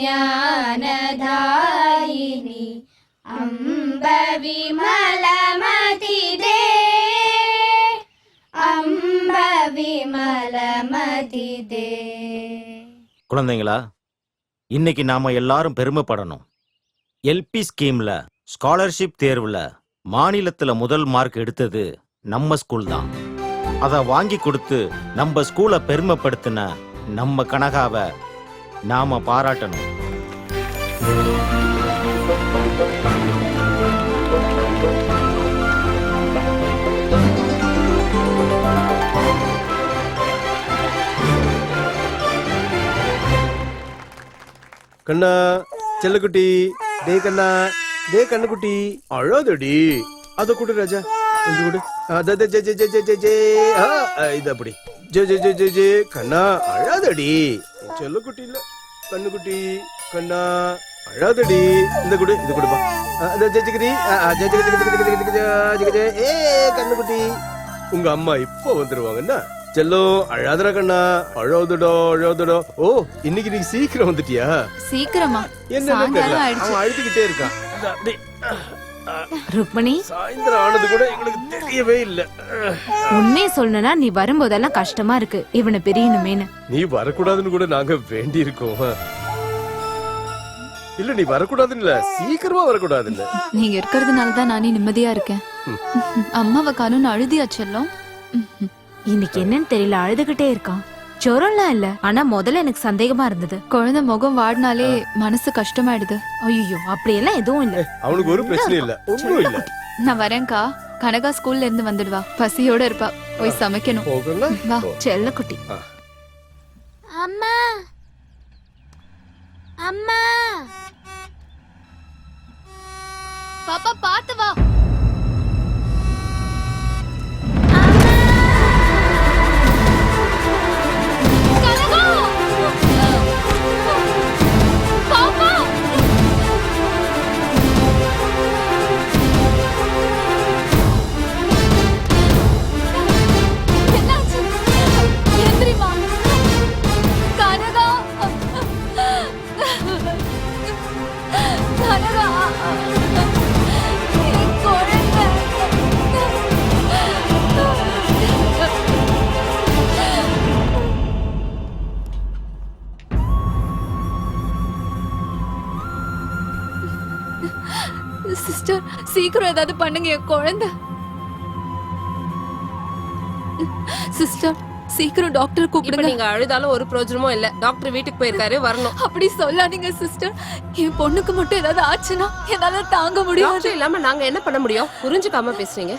ज्ञानदायिनी अम्ब विमलमतिदे अम्ब विमलमतिदे. குழந்தைங்களா, இன்னைக்கு நாம எல்லாரும் பெருமைப்படணும். எல்பி ஸ்கீம்ல ஸ்காலர்ஷிப் தேர்வுல மாநிலத்துல முதல் மார்க் எடுத்தது நம்ம ஸ்கூல் தான். அதை வாங்கி கொடுத்து நம்ம ஸ்கூலை பெருமைப்படுத்தின நம்ம கனகாவை நாம பாராட்டணும். கண்ணா செல்லக்குட்டி, டே கண்ணா, டே கண்ணுக்குட்டி, அழாதடி. அத கொடு ராஜா, இது கொடு. இது அப்படி ஜே ஜே ஜே ஜே ஜே. கண்ணா அழாதடி, செல்லக்குட்டி இல்ல கண்ணுக்குட்டி. கண்ணா அழாதடி, இந்த கொடு, இது கொடுப்பா. ஏ கண்ணுக்குட்டி, உங்க அம்மா இப்போ வந்துருவாங்கண்ணா. செல்லம் அழாதடா கண்ணா, அழாதடா அழாதடா. ஓ, இன்னைக்கு நீ சீக்கிரம் வந்துட்டியா? சீக்கிரமா? என்ன தெரியல, அவன் அழுதுகிட்டே இருக்கான். ருக்மணி, சாயந்தரம் ஆனது கூட எங்களுக்கு தெரியவே இல்ல. உண்மையை சொல்லணும்னா நீ வரும்போதெல்லாம் கஷ்டமா இருக்கு இவனை பிரியணுமேனு. நீ வரக்கூடாதுன்னு கூட நாங்க வேண்டி இருக்கோம். இல்ல நீ வரக்கூடாதுன்னு இல்ல, சீக்கிரமா வரக்கூடாதுன்னு. நீங்க இருக்கிறதுனாலதான் நானே நிம்மதியா இருக்கேன். அம்மாவை காணும் அழுதியா செல்லம்? இன்னைக்கு என்னன்னு தெரியல, அழுதுகிட்டே இருக்கான். ஜுரம்லாம் இல்ல, ஆனா முதல்ல எனக்கு சந்தேகமா இருந்தது. குழந்தை முகம் வாடினாலே மனசு கஷ்டமாயிடுது. ஐயோ, அப்படியெல்லாம் எதுவும் இல்ல. அவனுக்கு ஒரு பிரச்சனை இல்ல, ஒண்ணும் இல்ல. நான் வரேன்க்கா. கனகா ஸ்கூல்ல இருந்து வந்துடுவா, பசியோட இருப்பா. போய் சமைக்கணும். வா செல்லக்குட்டி. அம்மா அம்மா, பாப்பா பாத்து வா. சிஸ்டர், சீக்கிரம் ஏதாவது பண்ணுங்க, என் குழந்தை. சிஸ்டர், சீக்கிரம் டாக்டர் கூப்பிடுங்க. நீங்க அழுதாலும் ஒரு பிரயோஜனமும் இல்ல. டாக்டர் வீட்டுக்கு போயிருக்காரு, வரணும். அப்படி சொல்லாதீங்க சிஸ்டர். என் பொண்ணுக்கு மட்டும் ஏதாவது ஆச்சுன்னா என்னால தாங்க முடியாது. இல்லாம நாங்க என்ன பண்ண முடியும்? புரிஞ்சுக்காம பேசுறீங்க.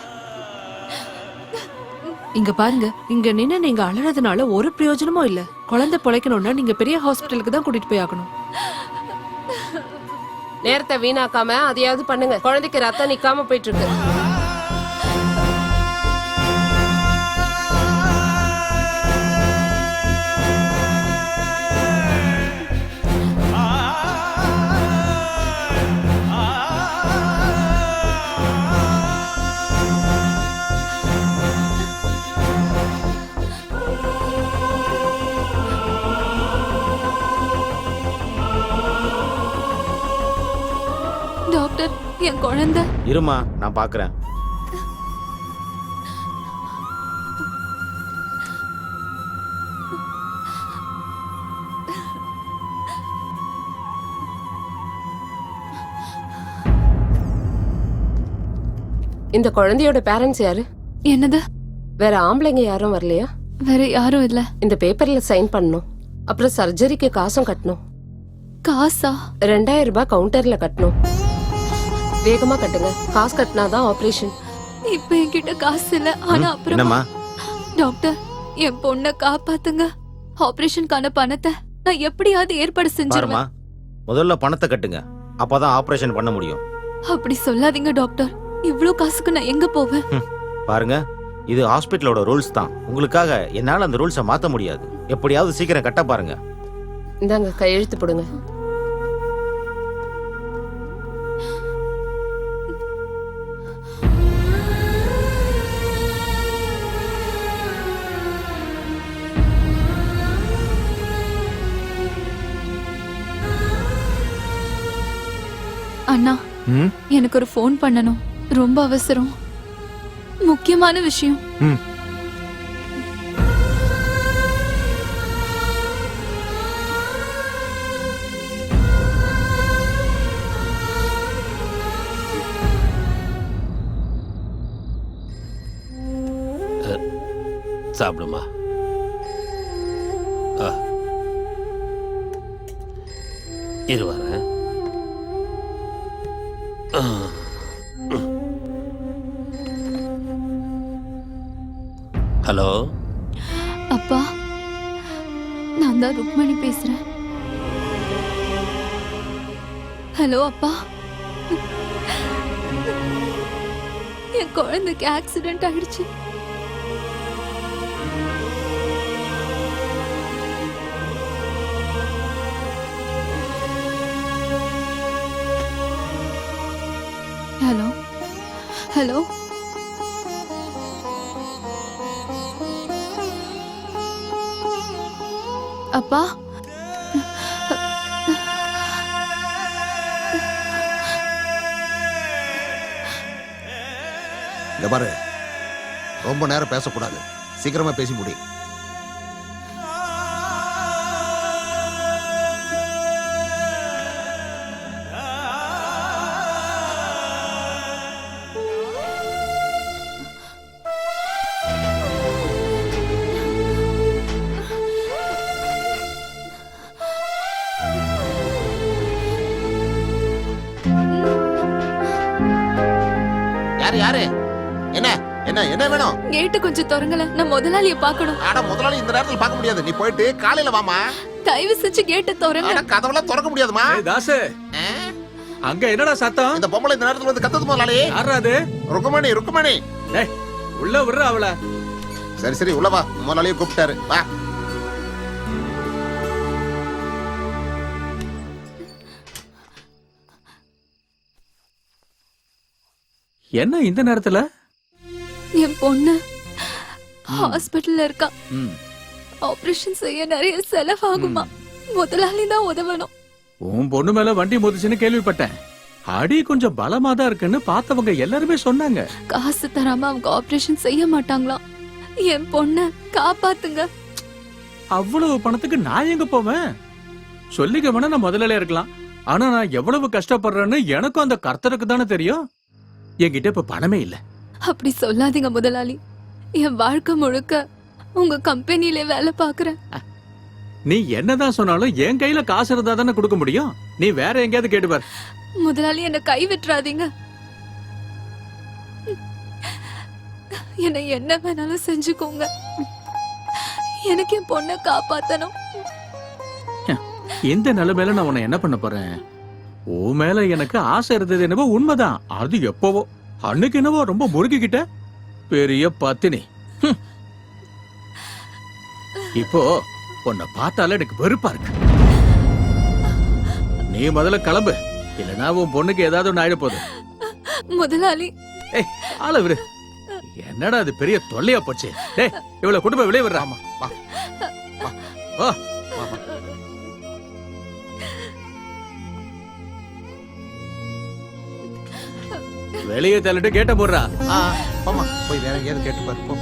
இங்க பாருங்க, இங்க நின்னு நீங்க அழறதுனால ஒரு பிரயோஜனமும் இல்ல. குழந்தை பிழைக்கணும்னா நீங்க பெரிய ஹாஸ்பிட்டலுக்கு தான் கூட்டிட்டு போய் ஆகணும். நேரத்தை வீணாக்காம அதையாவது பண்ணுங்க. குழந்தைக்கு ரத்தம் நிக்காம போயிட்டு இருக்கு. டாக்டர், என் குழந்தை. இருமா, நான் பாக்குறேன். இந்த குழந்தையோட பேரண்ட்ஸ் யாரு? என்னது? வேற ஆம்பளைங்க யாரும் வரலையா? வேற யாரும் இல்ல. இந்த பேப்பர்ல சைன் பண்ணணும். அப்புறம் சர்ஜரிக்கு காசும் கட்டணும். காசா? 2000 ரூபாய் கவுண்டர்ல கட்டணும். வேகமா கட்டுங்க, காசு கட்டினாதான் ஆபரேஷன். இப்ப என்கிட்ட காசு இல்ல. ஆனா அப்புறம் என்னம்மா? டாக்டர், என் பொண்ணை காப்பாத்துங்க. ஆபரேஷனுக்கான பணத்தை நான் எப்படியாவது ஏற்பாடு செஞ்சிருவேன். முதல்ல பணத்தை கட்டுங்க, அப்பதான் ஆபரேஷன் பண்ண முடியும். அப்படி சொல்லாதீங்க டாக்டர். இவ்ளோ காசுக்கு நான் எங்க போவேன்? பாருங்க, இது ஹாஸ்பிட்டலோட ரூல்ஸ் தான். உங்களுக்காக என்னால அந்த ரூல்ஸை மாத்த முடியாது. எப்படியாவது சீக்கிரம் கட்ட பாருங்க. இந்தாங்க, கையெழுத்து போடுங்க. அண்ணா எனக்கு ஒரு ஃபோன் பண்ணணும், ரொம்ப அவசரம், முக்கியமான விஷயம். சாப்பிடுமா. இரு வரேன். ஹலோ அப்பா, நான் தான் ருக்மணி பேசுறேன். ஹலோ அப்பா, என் குழந்தைக்கு ஆக்சிடென்ட் ஆயிடுச்சு. ஹலோ ஹலோ அப்பா, இங்க பாரு, ரொம்ப நேரம் பேசக்கூடாது, சீக்கிரமா பேசி முடி. யாரு யாரு? என்ன என்ன என்ன வேணும்? கேட்டு கொஞ்சம் திறங்கல, நான் முதலாளிய பார்க்கணும். ஆனா முதலாளி இந்த நேரத்துல பார்க்க முடியாது, நீ போயிட்டு காலையில வாமா. தயவு செஞ்சு கேட்ட திறங்க. ஆனா கதவெல்லாம் திறக்க முடியாதுமா. தாசு, அங்க என்னடா சத்தம்? இந்த பொம்பளை இந்த நேரத்துல வந்து கத்துது முதலாளி. யாரா அது? ருக்குமணி ருக்குமணி. உள்ள விடுற அவள. சரி சரி உள்ள வா, முதலாளியை கூப்பிட்டாரு, வா. என்ன இந்த நேரத்துல? என் பொண்ணு ஹாஸ்பிட்டல்ல இருக்கா. ஆபரேஷன் செய்ய நிறைய செலவாகுமா, முதலாளி தான் உதவணும். உன் பொண்ணு மேல வண்டி மோதிச்சுன்னு கேள்விப்பட்டேன். அடி கொஞ்சம் பலமா தான் இருக்குன்னு பார்த்தவங்க எல்லாருமே சொன்னாங்க. காசு தராம அவங்க ஆபரேஷன் செய்ய மாட்டாங்களாம். என் பொண்ண காப்பாத்துங்க. அவ்வளவு பணத்துக்கு நான் எங்க போவேன்? சொல்லிக்க வேணா நான் முதலாளியா இருக்கலாம், ஆனா நான் எவ்வளவு கஷ்டப்படுறேன்னு எனக்கும் அந்த கர்த்தருக்கு தானே தெரியும். என்கிட்ட இப்ப பணமே இல்ல. அப்படி சொல்லாதீங்க முதலாளி, என் வாழ்க்கை முழுக்க உங்க கம்பெனில வேலை பாக்குறேன். நீ என்னதான் சொன்னாலும் என் கையில காசு இருந்தா தானே கொடுக்க முடியும். நீ வேற எங்கேயாவது கேட்டு பாரு. முதலாளி, என்ன கை விட்டுறாதீங்க. என்னை என்ன வேணாலும் செஞ்சுக்கோங்க, எனக்கு என் பொண்ணை காப்பாத்தணும். இந்த நிலைமையில நான் உன்னை என்ன பண்ண போறேன்? உன் மேல எனக்கு ஆசை இருந்தது என்னவோ உண்மைதான். அது எப்பவோ, அன்னைக்கு என்னவோ ரொம்ப முறுக்கிக்கிட்ட பெரிய பத்தினி. இப்போ உன்னை பார்த்தால எனக்கு வெறுப்பா இருக்கு. நீ முதல்ல கிளம்பு, இல்லனா உன் பொண்ணுக்கு ஏதாவது ஒண்ணு ஆயிட போகுது. முதலாளி, ஆள விடு. என்னடா அது பெரிய தொல்லையா போச்சு. டேய், இவ்வளவு குடும்ப வெளியே விடுற. ஆமா வா வா வா. வா வா. வெளியே தள்ளிட்டு கேட்ட போடுறா. போமா, போய் வேற எங்கேயாவது கேட்டு பாரு போ.